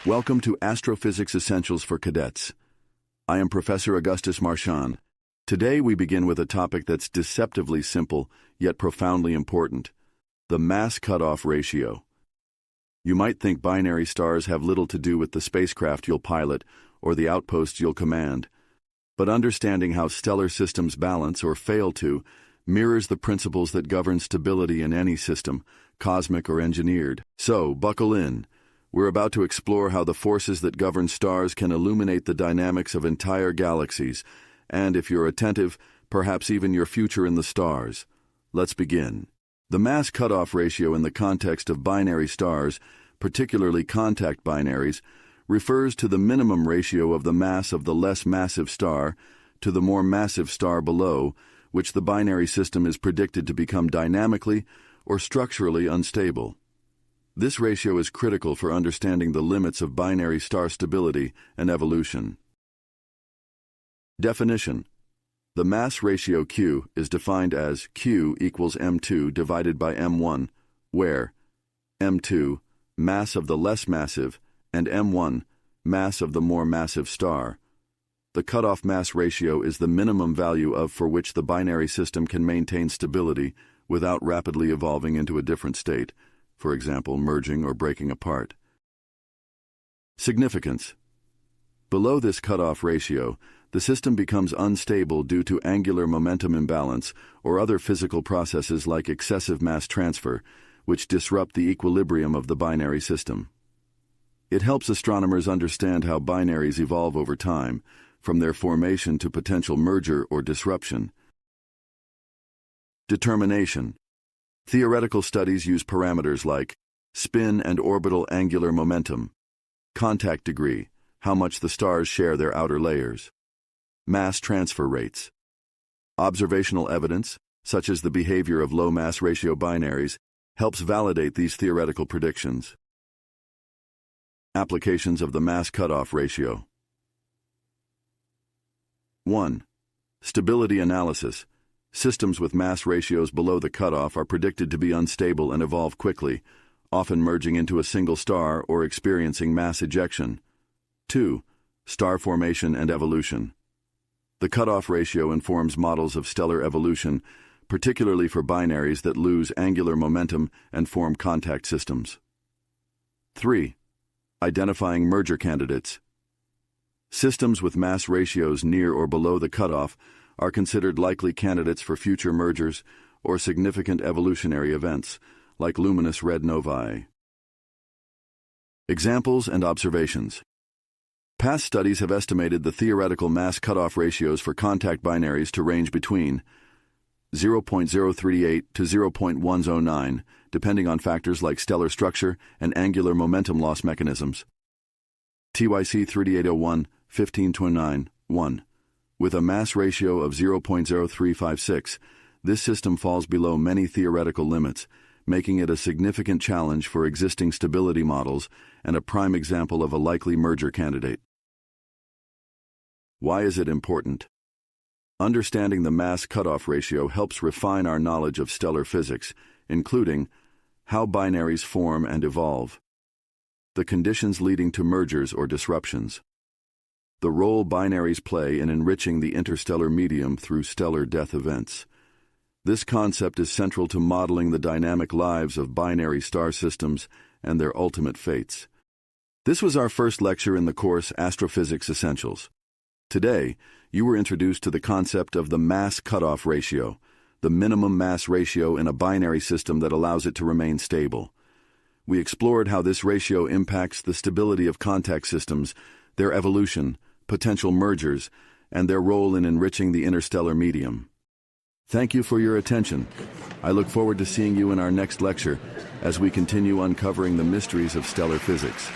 Welcome to Astrophysics Essentials for Cadets. I am Professor Augustus Marchand. Today we begin with a topic that's deceptively simple, yet profoundly important: the mass cutoff ratio. You might think binary stars have little to do with the spacecraft you'll pilot or the outposts you'll command, but understanding how stellar systems balance or fail to mirrors the principles that govern stability in any system, cosmic or engineered. So, buckle in. We're about to explore how the forces that govern stars can illuminate the dynamics of entire galaxies, and if you're attentive, perhaps even your future in the stars. Let's begin. The mass cutoff ratio in the context of binary stars, particularly contact binaries, refers to the minimum ratio of the mass of the less massive star to the more massive star below, which the binary system is predicted to become dynamically or structurally unstable. This ratio is critical for understanding the limits of binary star stability and evolution. Definition: the mass ratio Q is defined as Q equals m2 divided by m1, where m2, mass of the less massive, and m1, mass of the more massive star. The cutoff mass ratio is the minimum value for which the binary system can maintain stability without rapidly evolving into a different state, for example, merging or breaking apart. Significance: below this cutoff ratio, the system becomes unstable due to angular momentum imbalance or other physical processes like excessive mass transfer, which disrupt the equilibrium of the binary system. It helps astronomers understand how binaries evolve over time, from their formation to potential merger or disruption. Determination: theoretical studies use parameters like spin and orbital angular momentum, contact degree, how much the stars share their outer layers, mass transfer rates. Observational evidence, such as the behavior of low mass ratio binaries, helps validate these theoretical predictions. Applications of the mass cutoff ratio. 1. Stability analysis. Systems with mass ratios below the cutoff are predicted to be unstable and evolve quickly, often merging into a single star or experiencing mass ejection. 2. Star formation and evolution. The cutoff ratio informs models of stellar evolution, particularly for binaries that lose angular momentum and form contact systems. 3. Identifying merger candidates. Systems with mass ratios near or below the cutoff are considered likely candidates for future mergers or significant evolutionary events, like luminous red novae. Examples and observations. Past studies have estimated the theoretical mass cutoff ratios for contact binaries to range between 0.038 to 0.109, depending on factors like stellar structure and angular momentum loss mechanisms. TYC 3801-1529-1. With a mass ratio of 0.0356, this system falls below many theoretical limits, making it a significant challenge for existing stability models and a prime example of a likely merger candidate. Why is it important? Understanding the mass cutoff ratio helps refine our knowledge of stellar physics, including how binaries form and evolve, the conditions leading to mergers or disruptions, the role binaries play in enriching the interstellar medium through stellar death events. This concept is central to modeling the dynamic lives of binary star systems and their ultimate fates. This was our first lecture in the course Astrophysics Essentials. Today, you were introduced to the concept of the mass cutoff ratio, the minimum mass ratio in a binary system that allows it to remain stable. We explored how this ratio impacts the stability of contact systems, their evolution, potential mergers, and their role in enriching the interstellar medium. Thank you for your attention. I look forward to seeing you in our next lecture as we continue uncovering the mysteries of stellar physics.